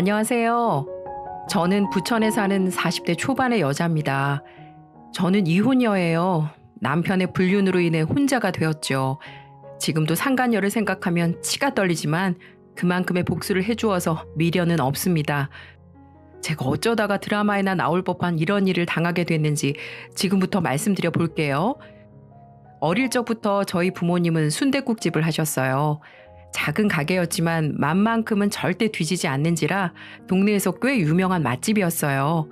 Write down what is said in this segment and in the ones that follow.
안녕하세요. 저는 부천에 사는 40대 초반의 여자입니다. 저는 이혼녀예요. 남편의 불륜으로 인해 혼자가 되었죠. 지금도 상간녀를 생각하면 치가 떨리지만 그만큼의 복수를 해주어서 미련은 없습니다. 제가 어쩌다가 드라마에나 나올 법한 이런 일을 당하게 됐는지 지금부터 말씀드려 볼게요. 어릴 적부터 저희 부모님은 순댓국집을 하셨어요. 작은 가게였지만 맛만큼은 절대 뒤지지 않는지라 동네에서 꽤 유명한 맛집이었어요.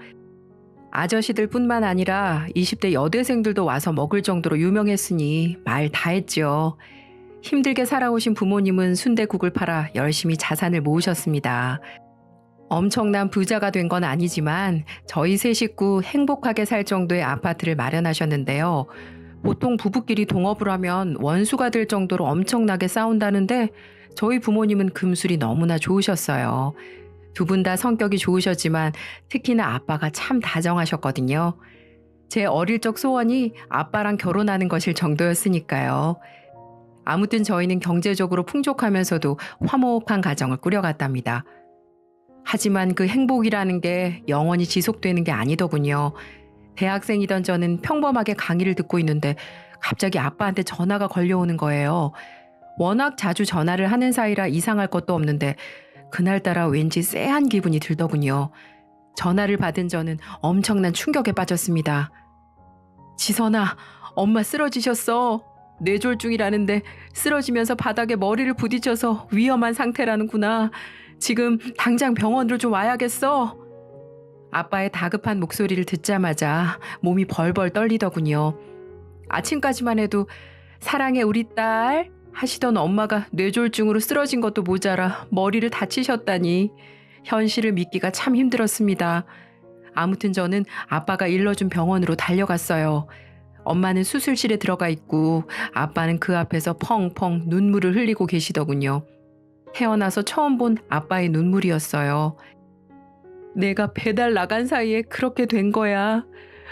아저씨들 뿐만 아니라 20대 여대생들도 와서 먹을 정도로 유명했으니 말 다 했죠. 힘들게 살아오신 부모님은 순댓국을 팔아 열심히 자산을 모으셨습니다. 엄청난 부자가 된 건 아니지만 저희 세 식구 행복하게 살 정도의 아파트를 마련하셨는데요. 보통 부부끼리 동업을 하면 원수가 될 정도로 엄청나게 싸운다는데 저희 부모님은 금술이 너무나 좋으셨어요. 두 분 다 성격이 좋으셨지만 특히나 아빠가 참 다정하셨거든요. 제 어릴 적 소원이 아빠랑 결혼하는 것일 정도였으니까요. 아무튼 저희는 경제적으로 풍족하면서도 화목한 가정을 꾸려갔답니다. 하지만 그 행복이라는 게 영원히 지속되는 게 아니더군요. 대학생이던 저는 평범하게 강의를 듣고 있는데 갑자기 아빠한테 전화가 걸려오는 거예요. 워낙 자주 전화를 하는 사이라 이상할 것도 없는데 그날따라 왠지 쎄한 기분이 들더군요. 전화를 받은 저는 엄청난 충격에 빠졌습니다. 지선아, 엄마 쓰러지셨어. 뇌졸중이라는데 쓰러지면서 바닥에 머리를 부딪혀서 위험한 상태라는구나. 지금 당장 병원으로 좀 와야겠어. 아빠의 다급한 목소리를 듣자마자 몸이 벌벌 떨리더군요. 아침까지만 해도 사랑해 우리 딸 하시던 엄마가 뇌졸중으로 쓰러진 것도 모자라 머리를 다치셨다니 현실을 믿기가 참 힘들었습니다. 아무튼 저는 아빠가 일러준 병원으로 달려갔어요. 엄마는 수술실에 들어가 있고 아빠는 그 앞에서 펑펑 눈물을 흘리고 계시더군요. 태어나서 처음 본 아빠의 눈물이었어요. 내가 배달 나간 사이에 그렇게 된 거야.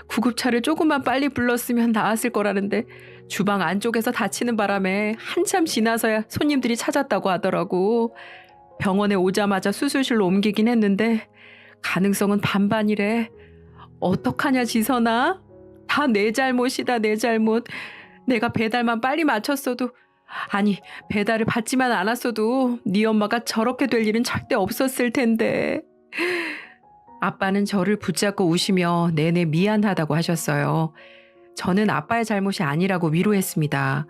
구급차를 조금만 빨리 불렀으면 나았을 거라는데 주방 안쪽에서 다치는 바람에 한참 지나서야 손님들이 찾았다고 하더라고. 병원에 오자마자 수술실로 옮기긴 했는데 가능성은 반반이래. 어떡하냐 지선아? 다 내 잘못이다 내 잘못. 내가 배달만 빨리 마쳤어도 아니 배달을 받지만 않았어도 네 엄마가 저렇게 될 일은 절대 없었을 텐데. 아빠는 저를 붙잡고 우시며 내내 미안하다고 하셨어요. 저는 아빠의 잘못이 아니라고 위로했습니다.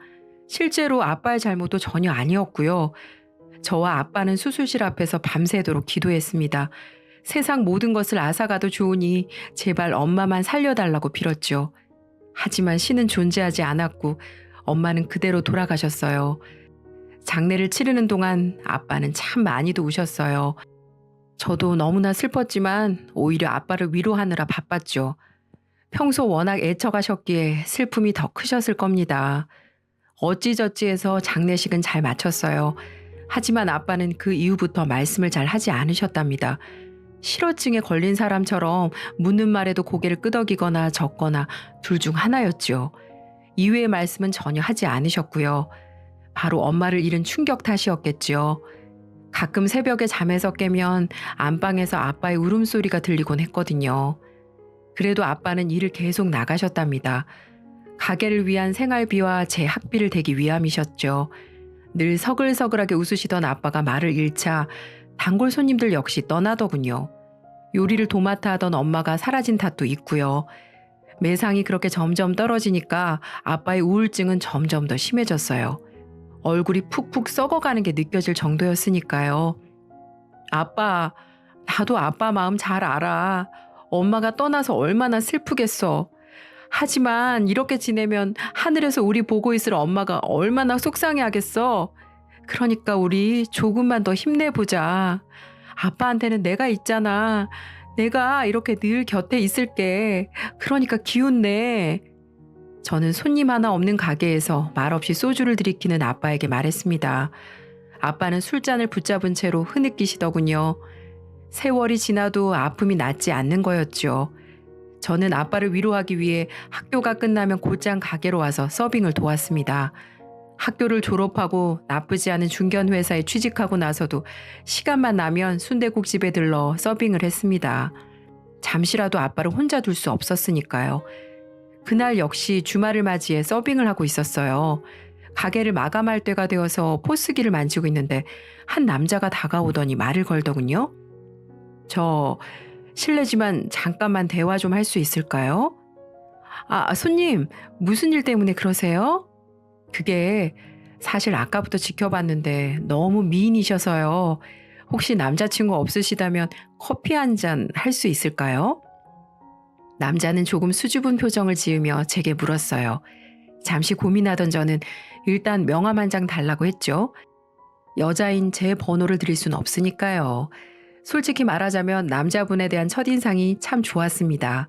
실제로 아빠의 잘못도 전혀 아니었고요. 저와 아빠는 수술실 앞에서 밤새도록 기도했습니다. 세상 모든 것을 앗아가도 좋으니 제발 엄마만 살려달라고 빌었죠. 하지만 신은 존재하지 않았고 엄마는 그대로 돌아가셨어요. 장례를 치르는 동안 아빠는 참 많이도 우셨어요. 저도 너무나 슬펐지만 오히려 아빠를 위로하느라 바빴죠. 평소 워낙 애처가셨기에 슬픔이 더 크셨을 겁니다. 어찌저찌해서 장례식은 잘 마쳤어요. 하지만 아빠는 그 이후부터 말씀을 잘 하지 않으셨답니다. 실어증에 걸린 사람처럼 묻는 말에도 고개를 끄덕이거나 적거나 둘 중 하나였죠. 이외의 말씀은 전혀 하지 않으셨고요. 바로 엄마를 잃은 충격 탓이었겠죠. 가끔 새벽에 잠에서 깨면 안방에서 아빠의 울음소리가 들리곤 했거든요. 그래도 아빠는 일을 계속 나가셨답니다. 가게를 위한 생활비와 제 학비를 대기 위함이셨죠. 늘 서글서글하게 웃으시던 아빠가 말을 잃자 단골 손님들 역시 떠나더군요. 요리를 도맡아 하던 엄마가 사라진 탓도 있고요. 매상이 그렇게 점점 떨어지니까 아빠의 우울증은 점점 더 심해졌어요. 얼굴이 푹푹 썩어가는 게 느껴질 정도였으니까요. 아빠, 나도 아빠 마음 잘 알아. 엄마가 떠나서 얼마나 슬프겠어. 하지만 이렇게 지내면 하늘에서 우리 보고 있을 엄마가 얼마나 속상해하겠어. 그러니까 우리 조금만 더 힘내보자. 아빠한테는 내가 있잖아. 내가 이렇게 늘 곁에 있을게. 그러니까 기운 내. 저는 손님 하나 없는 가게에서 말없이 소주를 들이키는 아빠에게 말했습니다. 아빠는 술잔을 붙잡은 채로 흐느끼시더군요. 세월이 지나도 아픔이 낫지 않는 거였죠. 저는 아빠를 위로하기 위해 학교가 끝나면 곧장 가게로 와서 서빙을 도왔습니다. 학교를 졸업하고 나쁘지 않은 중견 회사에 취직하고 나서도 시간만 나면 순댓국집에 들러 서빙을 했습니다. 잠시라도 아빠를 혼자 둘 수 없었으니까요. 그날 역시 주말을 맞이해 서빙을 하고 있었어요. 가게를 마감할 때가 되어서 포스기를 만지고 있는데 한 남자가 다가오더니 말을 걸더군요. 저 실례지만 잠깐만 대화 좀 할 수 있을까요? 손님, 무슨 일 때문에 그러세요? 그게 사실 아까부터 지켜봤는데 너무 미인이셔서요. 혹시 남자친구 없으시다면 커피 한 잔 할 수 있을까요? 남자는 조금 수줍은 표정을 지으며 제게 물었어요. 잠시 고민하던 저는 일단 명함 한 장 달라고 했죠. 여자인 제 번호를 드릴 순 없으니까요. 솔직히 말하자면 남자분에 대한 첫인상이 참 좋았습니다.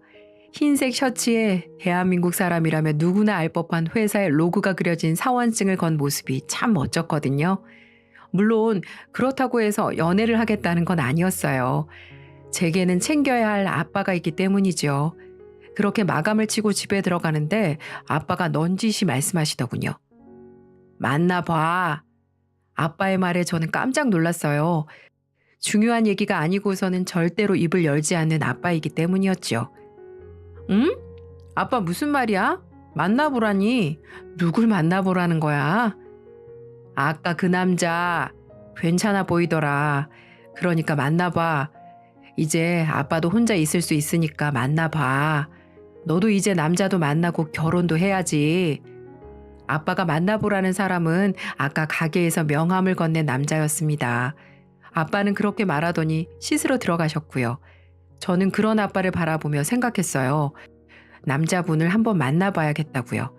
흰색 셔츠에 대한민국 사람이라면 누구나 알 법한 회사의 로고가 그려진 사원증을 건 모습이 참 멋졌거든요. 물론 그렇다고 해서 연애를 하겠다는 건 아니었어요. 제게는 챙겨야 할 아빠가 있기 때문이죠. 그렇게 마감을 치고 집에 들어가는데 아빠가 넌지시 말씀하시더군요. 만나봐. 아빠의 말에 저는 깜짝 놀랐어요. 중요한 얘기가 아니고서는 절대로 입을 열지 않는 아빠이기 때문이었죠. 응? 아빠 무슨 말이야? 만나보라니. 누굴 만나보라는 거야? 아까 그 남자 괜찮아 보이더라. 그러니까 만나봐. 이제 아빠도 혼자 있을 수 있으니까 만나봐. 너도 이제 남자도 만나고 결혼도 해야지. 아빠가 만나보라는 사람은 아까 가게에서 명함을 건넨 남자였습니다. 아빠는 그렇게 말하더니 씻으러 들어가셨고요. 저는 그런 아빠를 바라보며 생각했어요. 남자분을 한번 만나봐야겠다고요.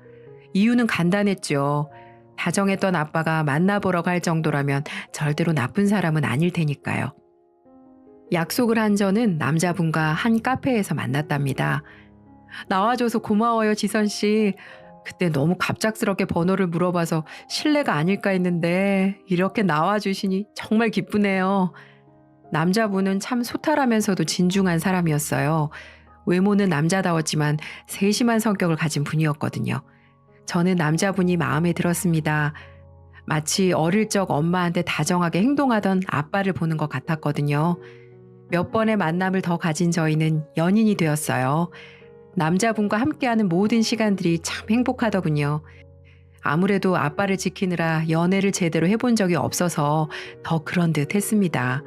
이유는 간단했죠. 다정했던 아빠가 만나보라고 할 정도라면 절대로 나쁜 사람은 아닐 테니까요. 약속을 한 저는 남자분과 한 카페에서 만났답니다. 나와줘서 고마워요, 지선 씨. 그때 너무 갑작스럽게 번호를 물어봐서 실례가 아닐까 했는데 이렇게 나와주시니 정말 기쁘네요. 남자분은 참 소탈하면서도 진중한 사람이었어요. 외모는 남자다웠지만 세심한 성격을 가진 분이었거든요. 저는 남자분이 마음에 들었습니다. 마치 어릴 적 엄마한테 다정하게 행동하던 아빠를 보는 것 같았거든요. 몇 번의 만남을 더 가진 저희는 연인이 되었어요. 남자분과 함께하는 모든 시간들이 참 행복하더군요. 아무래도 아빠를 지키느라 연애를 제대로 해본 적이 없어서 더 그런 듯 했습니다.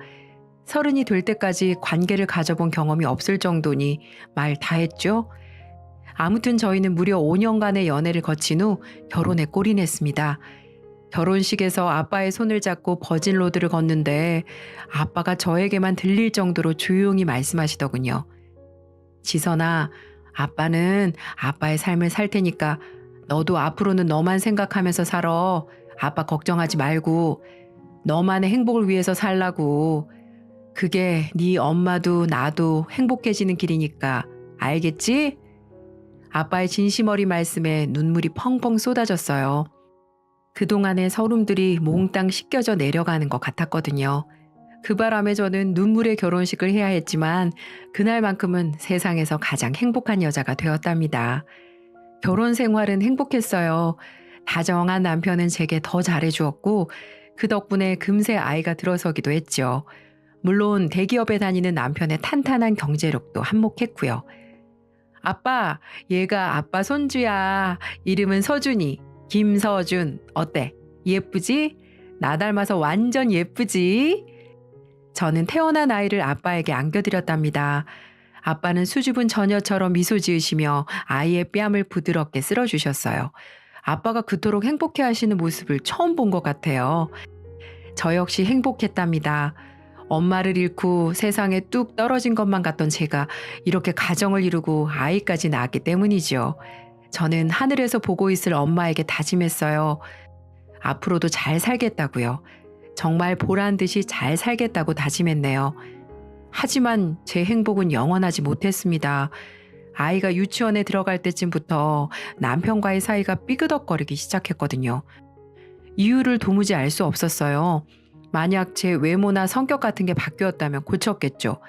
30이 될 때까지 관계를 가져본 경험이 없을 정도니 말 다 했죠. 아무튼 저희는 무려 5년간의 연애를 거친 후 결혼에 골인했습니다. 결혼식에서 아빠의 손을 잡고 버진로드를 걷는데 아빠가 저에게만 들릴 정도로 조용히 말씀하시더군요. 지선아, 아빠는 아빠의 삶을 살 테니까 너도 앞으로는 너만 생각하면서 살아. 아빠 걱정하지 말고 너만의 행복을 위해서 살라고. 그게 네 엄마도 나도 행복해지는 길이니까 알겠지? 아빠의 진심 어린 말씀에 눈물이 펑펑 쏟아졌어요. 그동안의 서름들이 몽땅 씻겨져 내려가는 것 같았거든요. 그 바람에 저는 눈물의 결혼식을 해야 했지만 그날만큼은 세상에서 가장 행복한 여자가 되었답니다. 결혼 생활은 행복했어요. 다정한 남편은 제게 더 잘해주었고 그 덕분에 금세 아이가 들어서기도 했죠. 물론 대기업에 다니는 남편의 탄탄한 경제력도 한몫했고요. 아빠, 얘가 아빠 손주야. 이름은 서준이. 김서준. 어때? 예쁘지? 나 닮아서 완전 예쁘지? 저는 태어난 아이를 아빠에게 안겨드렸답니다. 아빠는 수줍은 처녀처럼 미소 지으시며 아이의 뺨을 부드럽게 쓸어주셨어요. 아빠가 그토록 행복해하시는 모습을 처음 본 것 같아요. 저 역시 행복했답니다. 엄마를 잃고 세상에 뚝 떨어진 것만 같던 제가 이렇게 가정을 이루고 아이까지 낳았기 때문이죠. 저는 하늘에서 보고 있을 엄마에게 다짐했어요. 앞으로도 잘 살겠다고요. 정말 보란 듯이 잘 살겠다고 다짐했네요. 하지만 제 행복은 영원하지 못했습니다. 아이가 유치원에 들어갈 때쯤부터 남편과의 사이가 삐그덕거리기 시작했거든요. 이유를 도무지 알 수 없었어요. 만약 제 외모나 성격 같은 게 바뀌었다면 고쳤겠죠.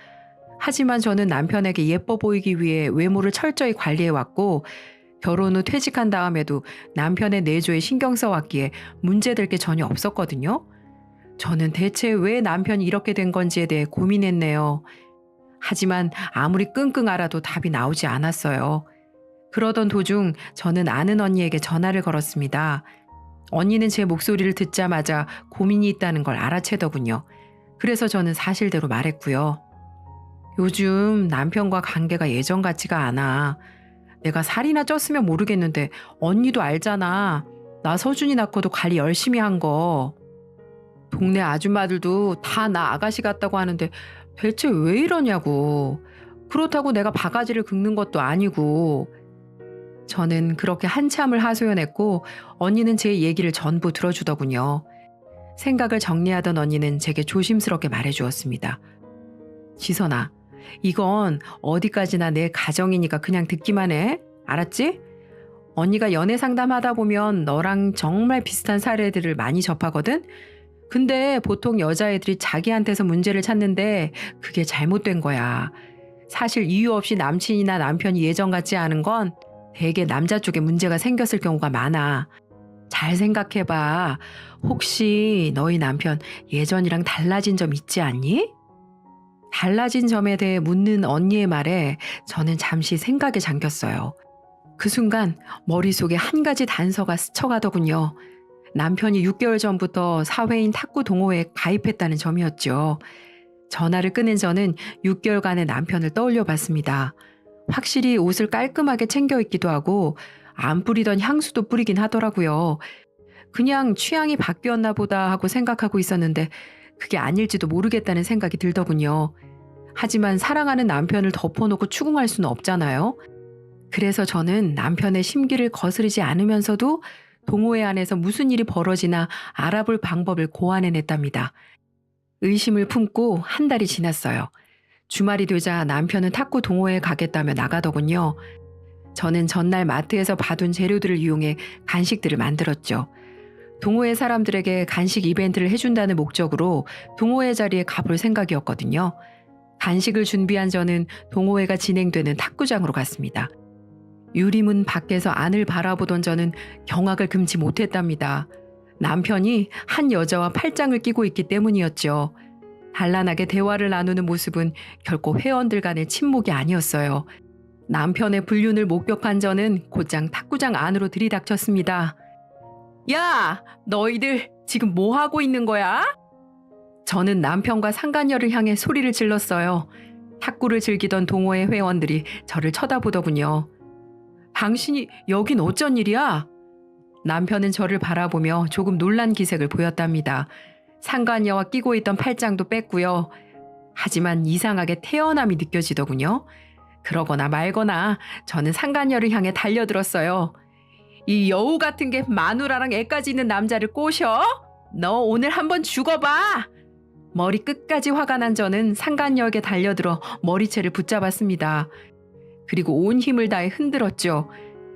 하지만 저는 남편에게 예뻐 보이기 위해 외모를 철저히 관리해왔고 결혼 후 퇴직한 다음에도 남편의 내조에 신경 써왔기에 문제될 게 전혀 없었거든요. 저는 대체 왜 남편이 이렇게 된 건지에 대해 고민했네요. 하지만 아무리 끙끙 앓아도 답이 나오지 않았어요. 그러던 도중 저는 아는 언니에게 전화를 걸었습니다. 언니는 제 목소리를 듣자마자 고민이 있다는 걸 알아채더군요. 그래서 저는 사실대로 말했고요. 요즘 남편과 관계가 예전 같지가 않아. 내가 살이나 쪘으면 모르겠는데 언니도 알잖아. 나 서준이 낳고도 관리 열심히 한 거. 동네 아줌마들도 다 나 아가씨 같다고 하는데 대체 왜 이러냐고. 그렇다고 내가 바가지를 긁는 것도 아니고. 저는 그렇게 한참을 하소연했고 언니는 제 얘기를 전부 들어주더군요. 생각을 정리하던 언니는 제게 조심스럽게 말해주었습니다. 지선아, 이건 어디까지나 내 가정이니까 그냥 듣기만 해. 알았지? 언니가 연애 상담하다 보면 너랑 정말 비슷한 사례들을 많이 접하거든? 근데 보통 여자애들이 자기한테서 문제를 찾는데 그게 잘못된 거야. 사실 이유 없이 남친이나 남편이 예전 같지 않은 건 대개 남자 쪽에 문제가 생겼을 경우가 많아. 잘 생각해봐. 혹시 너희 남편 예전이랑 달라진 점 있지 않니? 달라진 점에 대해 묻는 언니의 말에 저는 잠시 생각에 잠겼어요. 그 순간 머릿속에 한 가지 단서가 스쳐가더군요. 남편이 6개월 전부터 사회인 탁구 동호회에 가입했다는 점이었죠. 전화를 끊은 저는 6개월간의 남편을 떠올려 봤습니다. 확실히 옷을 깔끔하게 챙겨 입기도 하고 안 뿌리던 향수도 뿌리긴 하더라고요. 그냥 취향이 바뀌었나 보다 하고 생각하고 있었는데 그게 아닐지도 모르겠다는 생각이 들더군요. 하지만 사랑하는 남편을 덮어놓고 추궁할 수는 없잖아요. 그래서 저는 남편의 심기를 거스르지 않으면서도 동호회 안에서 무슨 일이 벌어지나 알아볼 방법을 고안해냈답니다. 의심을 품고 한 달이 지났어요. 주말이 되자 남편은 탁구 동호회에 가겠다며 나가더군요. 저는 전날 마트에서 봐둔 재료들을 이용해 간식들을 만들었죠. 동호회 사람들에게 간식 이벤트를 해준다는 목적으로 동호회 자리에 가볼 생각이었거든요. 간식을 준비한 저는 동호회가 진행되는 탁구장으로 갔습니다. 유리문 밖에서 안을 바라보던 저는 경악을 금치 못했답니다. 남편이 한 여자와 팔짱을 끼고 있기 때문이었죠. 단란하게 대화를 나누는 모습은 결코 회원들 간의 친목이 아니었어요. 남편의 불륜을 목격한 저는 곧장 탁구장 안으로 들이닥쳤습니다. 야, 너희들 지금 뭐 하고 있는 거야? 저는 남편과 상간녀를 향해 소리를 질렀어요. 탁구를 즐기던 동호회 회원들이 저를 쳐다보더군요. 당신이 여긴 어쩐 일이야? 남편은 저를 바라보며 조금 놀란 기색을 보였답니다. 상간녀와 끼고 있던 팔짱도 뺐고요. 하지만 이상하게 태연함이 느껴지더군요. 그러거나 말거나 저는 상간녀를 향해 달려들었어요. 이 여우 같은 게 마누라랑 애까지 있는 남자를 꼬셔? 너 오늘 한번 죽어봐! 머리 끝까지 화가 난 저는 상간녀에게 달려들어 머리채를 붙잡았습니다. 그리고 온 힘을 다해 흔들었죠.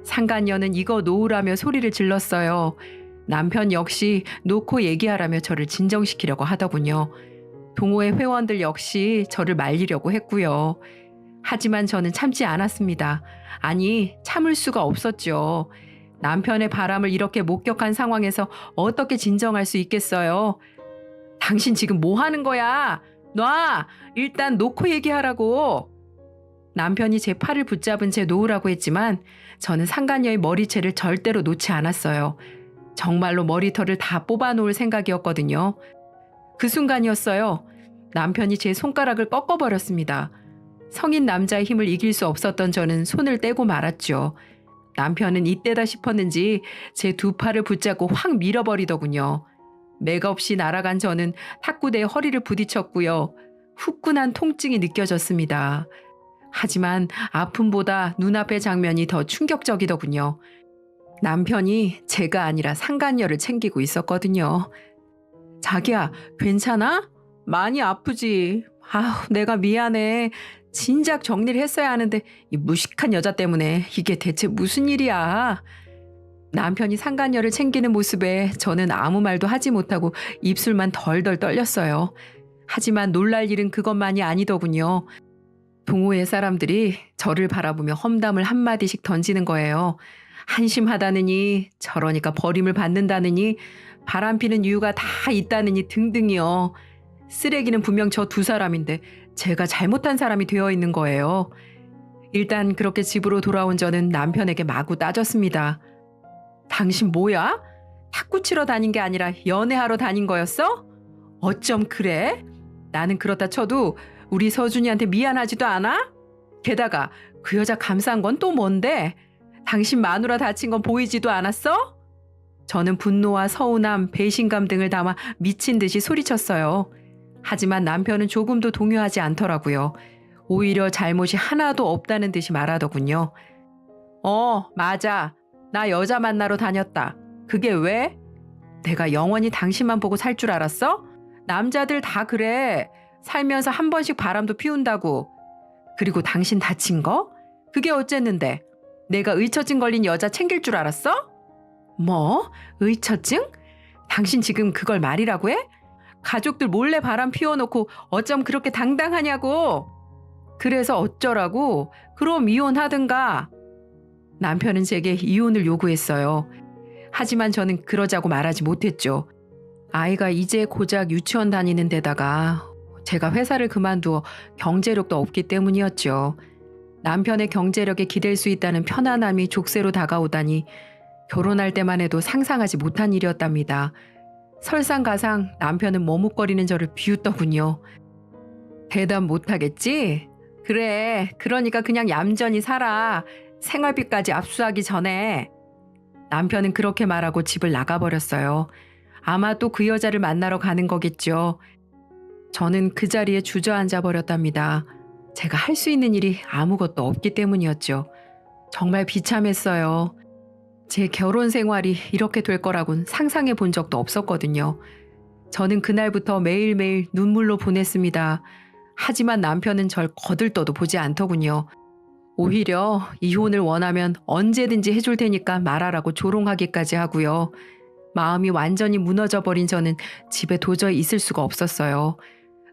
상간녀는 이거 놓으라며 소리를 질렀어요. 남편 역시 놓고 얘기하라며 저를 진정시키려고 하더군요. 동호회 회원들 역시 저를 말리려고 했고요. 하지만 저는 참지 않았습니다. 아니, 참을 수가 없었죠. 남편의 바람을 이렇게 목격한 상황에서 어떻게 진정할 수 있겠어요? 당신 지금 뭐 하는 거야? 놔! 일단 놓고 얘기하라고. 남편이 제 팔을 붙잡은 채 놓으라고 했지만 저는 상간녀의 머리채를 절대로 놓지 않았어요. 정말로 머리털을 다 뽑아놓을 생각이었거든요. 그 순간이었어요. 남편이 제 손가락을 꺾어버렸습니다. 성인 남자의 힘을 이길 수 없었던 저는 손을 떼고 말았죠. 남편은 이때다 싶었는지 제 두 팔을 붙잡고 확 밀어버리더군요. 맥없이 날아간 저는 탁구대에 허리를 부딪혔고요. 후끈한 통증이 느껴졌습니다. 하지만 아픔보다 눈앞의 장면이 더 충격적이더군요. 남편이 제가 아니라 상간녀를 챙기고 있었거든요. 자기야, 괜찮아? 많이 아프지? 아우, 내가 미안해. 진작 정리를 했어야 하는데 이 무식한 여자 때문에 이게 대체 무슨 일이야? 남편이 상간녀를 챙기는 모습에 저는 아무 말도 하지 못하고 입술만 덜덜 떨렸어요. 하지만 놀랄 일은 그것만이 아니더군요. 동호회 사람들이 저를 바라보며 험담을 한마디씩 던지는 거예요. 한심하다느니, 저러니까 버림을 받는다느니, 바람피는 이유가 다 있다느니 등등이요. 쓰레기는 분명 저 두 사람인데 제가 잘못한 사람이 되어 있는 거예요. 일단 그렇게 집으로 돌아온 저는 남편에게 마구 따졌습니다. 당신 뭐야? 탁구 치러 다닌 게 아니라 연애하러 다닌 거였어? 어쩜 그래? 나는 그렇다 쳐도 우리 서준이한테 미안하지도 않아? 게다가 그 여자 감싼 건 또 뭔데? 당신 마누라 다친 건 보이지도 않았어? 저는 분노와 서운함, 배신감 등을 담아 미친 듯이 소리쳤어요. 하지만 남편은 조금도 동요하지 않더라고요. 오히려 잘못이 하나도 없다는 듯이 말하더군요. 맞아. 나 여자 만나러 다녔다. 그게 왜? 내가 영원히 당신만 보고 살 줄 알았어? 남자들 다 그래. 살면서 한 번씩 바람도 피운다고. 그리고 당신 다친 거? 그게 어쨌는데? 내가 의처증 걸린 여자 챙길 줄 알았어? 뭐? 의처증? 당신 지금 그걸 말이라고 해? 가족들 몰래 바람 피워놓고 어쩜 그렇게 당당하냐고. 그래서 어쩌라고? 그럼 이혼하든가. 남편은 제게 이혼을 요구했어요. 하지만 저는 그러자고 말하지 못했죠. 아이가 이제 고작 유치원 다니는 데다가 제가 회사를 그만두어 경제력도 없기 때문이었죠. 남편의 경제력에 기댈 수 있다는 편안함이 족쇄로 다가오다니 결혼할 때만 해도 상상하지 못한 일이었답니다. 설상가상 남편은 머뭇거리는 저를 비웃더군요. 대답 못하겠지? 그래, 그러니까 그냥 얌전히 살아. 생활비까지 압수하기 전에. 남편은 그렇게 말하고 집을 나가버렸어요. 아마 또 그 여자를 만나러 가는 거겠죠. 저는 그 자리에 주저앉아 버렸답니다. 제가 할 수 있는 일이 아무것도 없기 때문이었죠. 정말 비참했어요. 제 결혼 생활이 이렇게 될 거라곤 상상해 본 적도 없었거든요. 저는 그날부터 매일매일 눈물로 보냈습니다. 하지만 남편은 절 거들떠도 보지 않더군요. 오히려 이혼을 원하면 언제든지 해줄 테니까 말하라고 조롱하기까지 하고요. 마음이 완전히 무너져버린 저는 집에 도저히 있을 수가 없었어요.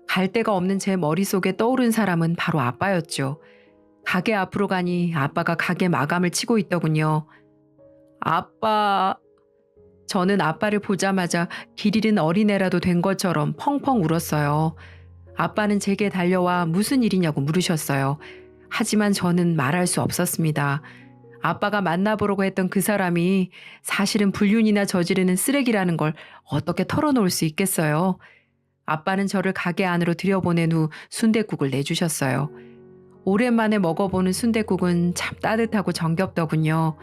갈 데가 없는 제 머릿속에 떠오른 사람은 바로 아빠였죠. 가게 앞으로 가니 아빠가 가게 마감을 치고 있더군요. 아빠... 저는 아빠를 보자마자 길 잃은 어린애라도 된 것처럼 펑펑 울었어요. 아빠는 제게 달려와 무슨 일이냐고 물으셨어요. 하지만 저는 말할 수 없었습니다. 아빠가 만나보려고 했던 그 사람이 사실은 불륜이나 저지르는 쓰레기라는 걸 어떻게 털어놓을 수 있겠어요. 아빠는 저를 가게 안으로 들여보낸 후 순댓국을 내주셨어요. 오랜만에 먹어보는 순댓국은 참 따뜻하고 정겹더군요.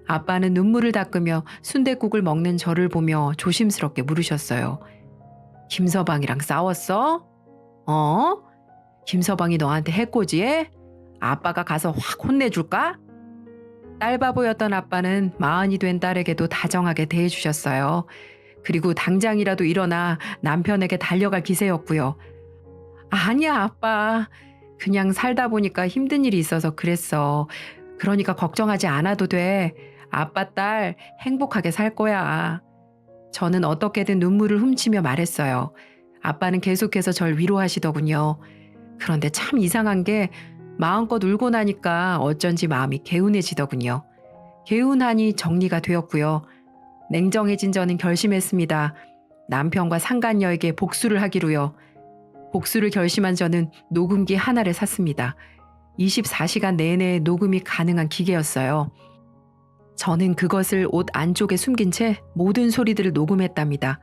아빠는 눈물을 닦으며 순댓국을 먹는 저를 보며 조심스럽게 물으셨어요. 김서방이랑 싸웠어? 김서방이 너한테 해코지해? 아빠가 가서 확 혼내줄까? 딸바보였던 아빠는 마흔이 된 딸에게도 다정하게 대해주셨어요. 그리고 당장이라도 일어나 남편에게 달려갈 기세였고요. 아니야, 아빠. 그냥 살다 보니까 힘든 일이 있어서 그랬어. 그러니까 걱정하지 않아도 돼. 아빠 딸 행복하게 살 거야. 저는 어떻게든 눈물을 훔치며 말했어요. 아빠는 계속해서 절 위로하시더군요. 그런데 참 이상한 게 마음껏 울고 나니까 어쩐지 마음이 개운해지더군요. 개운하니 정리가 되었고요. 냉정해진 저는 결심했습니다. 남편과 상간녀에게 복수를 하기로요. 복수를 결심한 저는 녹음기 하나를 샀습니다. 24시간 내내 녹음이 가능한 기계였어요. 저는 그것을 옷 안쪽에 숨긴 채 모든 소리들을 녹음했답니다.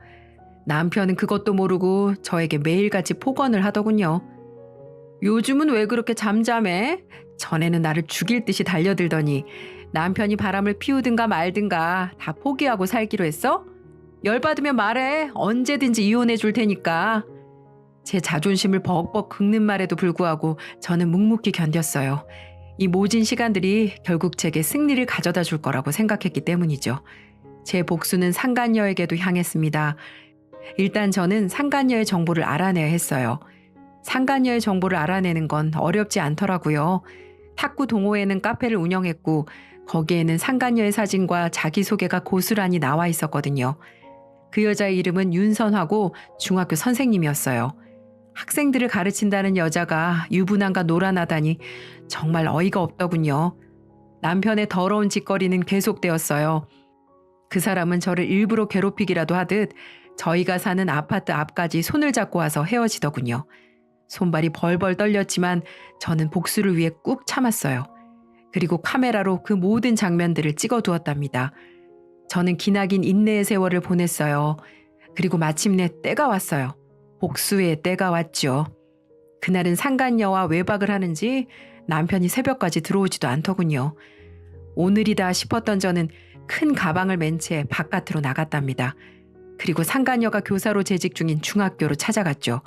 남편은 그것도 모르고 저에게 매일같이 폭언을 하더군요. 요즘은 왜 그렇게 잠잠해? 전에는 나를 죽일 듯이 달려들더니 남편이 바람을 피우든가 말든가 다 포기하고 살기로 했어? 열받으면 말해. 언제든지 이혼해 줄 테니까. 제 자존심을 벅벅 긁는 말에도 불구하고 저는 묵묵히 견뎠어요. 이 모진 시간들이 결국 제게 승리를 가져다 줄 거라고 생각했기 때문이죠. 제 복수는 상간녀에게도 향했습니다. 일단 저는 상간녀의 정보를 알아내야 했어요. 상간녀의 정보를 알아내는 건 어렵지 않더라고요. 탁구 동호회는 카페를 운영했고 거기에는 상간녀의 사진과 자기소개가 고스란히 나와 있었거든요. 그 여자의 이름은 윤선화고 중학교 선생님이었어요. 학생들을 가르친다는 여자가 유부남과 놀아나다니 정말 어이가 없더군요. 남편의 더러운 짓거리는 계속되었어요. 그 사람은 저를 일부러 괴롭히기라도 하듯 저희가 사는 아파트 앞까지 손을 잡고 와서 헤어지더군요. 손발이 벌벌 떨렸지만 저는 복수를 위해 꾹 참았어요. 그리고 카메라로 그 모든 장면들을 찍어두었답니다. 저는 기나긴 인내의 세월을 보냈어요. 그리고 마침내 때가 왔어요. 복수의 때가 왔죠. 그날은 상간녀와 외박을 하는지 남편이 새벽까지 들어오지도 않더군요. 오늘이다 싶었던 저는 큰 가방을 맨 채 바깥으로 나갔답니다. 그리고 상간녀가 교사로 재직 중인 중학교로 찾아갔죠.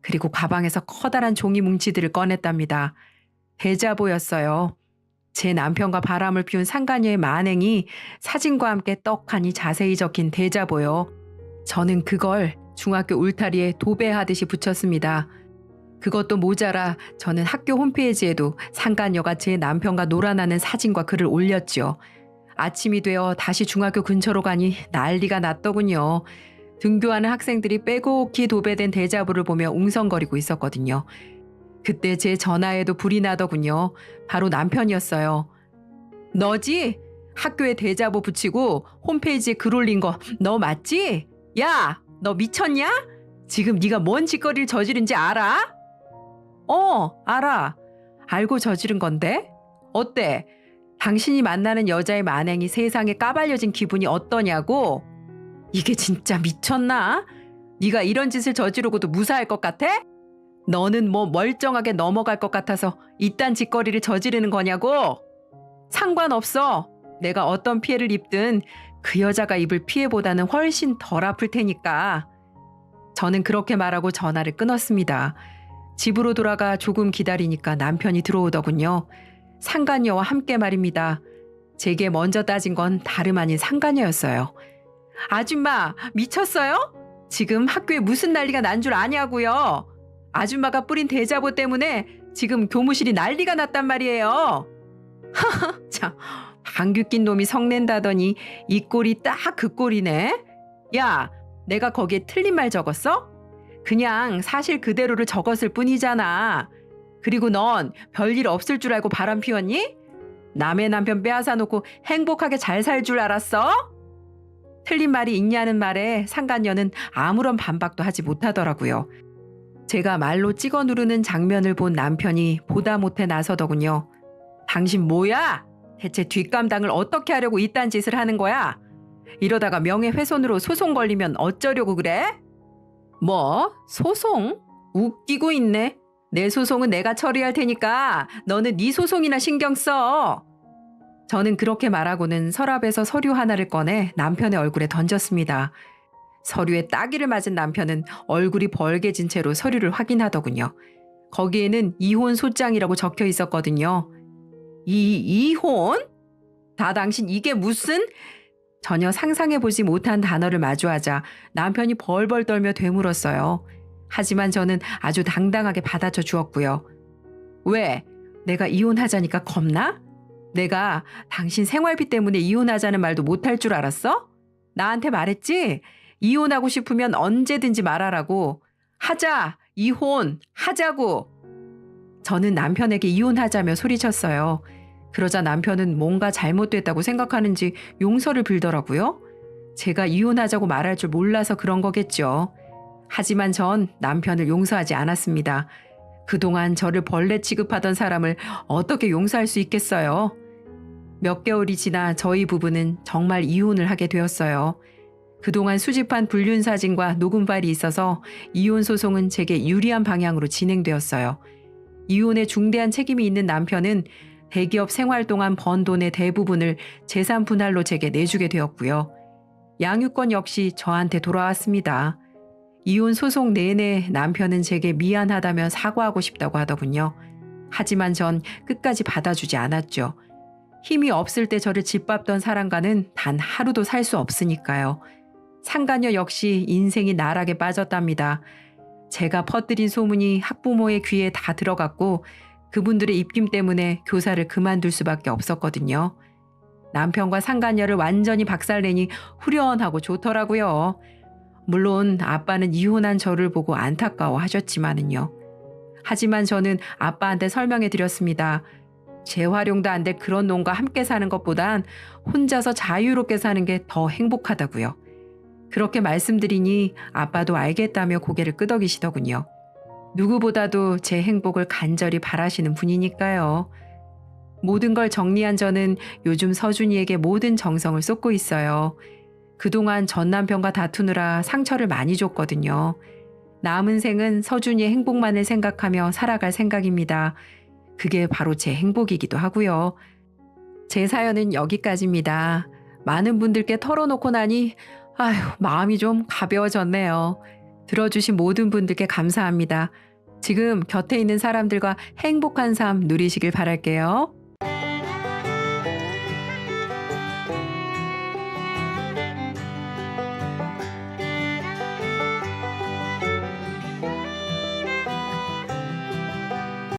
그리고 가방에서 커다란 종이 뭉치들을 꺼냈답니다. 대자보였어요. 제 남편과 바람을 피운 상간녀의 만행이 사진과 함께 떡하니 자세히 적힌 대자보요. 저는 그걸 중학교 울타리에 도배하듯이 붙였습니다. 그것도 모자라 저는 학교 홈페이지에도 상간녀가 제 남편과 놀아나는 사진과 글을 올렸죠. 아침이 되어 다시 중학교 근처로 가니 난리가 났더군요. 등교하는 학생들이 빼곡히 도배된 대자보를 보며 웅성거리고 있었거든요. 그때 제 전화에도 불이 나더군요. 바로 남편이었어요. 너지? 학교에 대자보 붙이고 홈페이지에 글 올린 거 너 맞지? 야, 너 미쳤냐? 지금 네가 뭔 짓거리를 저지른지 알아? 알아. 알고 저지른 건데? 어때? 당신이 만나는 여자의 만행이 세상에 까발려진 기분이 어떠냐고? 이게 진짜 미쳤나? 네가 이런 짓을 저지르고도 무사할 것 같아? 너는 뭐 멀쩡하게 넘어갈 것 같아서 이딴 짓거리를 저지르는 거냐고? 상관없어. 내가 어떤 피해를 입든 그 여자가 입을 피해보다는 훨씬 덜 아플 테니까. 저는 그렇게 말하고 전화를 끊었습니다. 집으로 돌아가 조금 기다리니까 남편이 들어오더군요. 상간녀와 함께 말입니다. 제게 먼저 따진 건 다름 아닌 상간녀였어요. 아줌마, 미쳤어요? 지금 학교에 무슨 난리가 난 줄 아냐고요? 아줌마가 뿌린 대자보 때문에 지금 교무실이 난리가 났단 말이에요. 참, 방귀 낀 놈이 성낸다더니 이 꼴이 딱 그 꼴이네. 야, 내가 거기에 틀린 말 적었어? 그냥 사실 그대로를 적었을 뿐이잖아. 그리고 넌 별일 없을 줄 알고 바람 피웠니? 남의 남편 빼앗아 놓고 행복하게 잘 살 줄 알았어? 틀린 말이 있냐는 말에 상간녀는 아무런 반박도 하지 못하더라고요. 제가 말로 찍어 누르는 장면을 본 남편이 보다 못해 나서더군요. 당신 뭐야? 대체 뒷감당을 어떻게 하려고 이딴 짓을 하는 거야? 이러다가 명예훼손으로 소송 걸리면 어쩌려고 그래? 뭐? 소송? 웃기고 있네. 내 소송은 내가 처리할 테니까 너는 네 소송이나 신경 써. 저는 그렇게 말하고는 서랍에서 서류 하나를 꺼내 남편의 얼굴에 던졌습니다. 서류에 따기를 맞은 남편은 얼굴이 벌개진 채로 서류를 확인하더군요. 거기에는 이혼 소장이라고 적혀 있었거든요. 이혼? 다 당신 이게 무슨? 전혀 상상해보지 못한 단어를 마주하자 남편이 벌벌 떨며 되물었어요. 하지만 저는 아주 당당하게 받아쳐 주었고요. 왜? 내가 이혼하자니까 겁나? 내가 당신 생활비 때문에 이혼하자는 말도 못할 줄 알았어? 나한테 말했지? 이혼하고 싶으면 언제든지 말하라고. 하자! 이혼! 하자고! 저는 남편에게 이혼하자며 소리쳤어요. 그러자 남편은 뭔가 잘못됐다고 생각하는지 용서를 빌더라고요. 제가 이혼하자고 말할 줄 몰라서 그런 거겠죠. 하지만 전 남편을 용서하지 않았습니다. 그동안 저를 벌레 취급하던 사람을 어떻게 용서할 수 있겠어요? 몇 개월이 지나 저희 부부는 정말 이혼을 하게 되었어요. 그동안 수집한 불륜 사진과 녹음 파일이 있어서 이혼 소송은 제게 유리한 방향으로 진행되었어요. 이혼에 중대한 책임이 있는 남편은 대기업 생활 동안 번 돈의 대부분을 재산 분할로 제게 내주게 되었고요. 양육권 역시 저한테 돌아왔습니다. 이혼 소송 내내 남편은 제게 미안하다며 사과하고 싶다고 하더군요. 하지만 전 끝까지 받아주지 않았죠. 힘이 없을 때 저를 짓밟던 사람과는 단 하루도 살 수 없으니까요. 상간녀 역시 인생이 나락에 빠졌답니다. 제가 퍼뜨린 소문이 학부모의 귀에 다 들어갔고 그분들의 입김 때문에 교사를 그만둘 수밖에 없었거든요. 남편과 상간녀를 완전히 박살내니 후련하고 좋더라고요. 물론 아빠는 이혼한 저를 보고 안타까워 하셨지만은요. 하지만 저는 아빠한테 설명해 드렸습니다. 재활용도 안 될 그런 놈과 함께 사는 것보단 혼자서 자유롭게 사는 게 더 행복하다고요. 그렇게 말씀드리니 아빠도 알겠다며 고개를 끄덕이시더군요. 누구보다도 제 행복을 간절히 바라시는 분이니까요. 모든 걸 정리한 저는 요즘 서준이에게 모든 정성을 쏟고 있어요. 그동안 전 남편과 다투느라 상처를 많이 줬거든요. 남은 생은 서준이의 행복만을 생각하며 살아갈 생각입니다. 그게 바로 제 행복이기도 하고요. 제 사연은 여기까지입니다. 많은 분들께 털어놓고 나니 마음이 좀 가벼워졌네요. 들어주신 모든 분들께 감사합니다. 지금 곁에 있는 사람들과 행복한 삶 누리시길 바랄게요.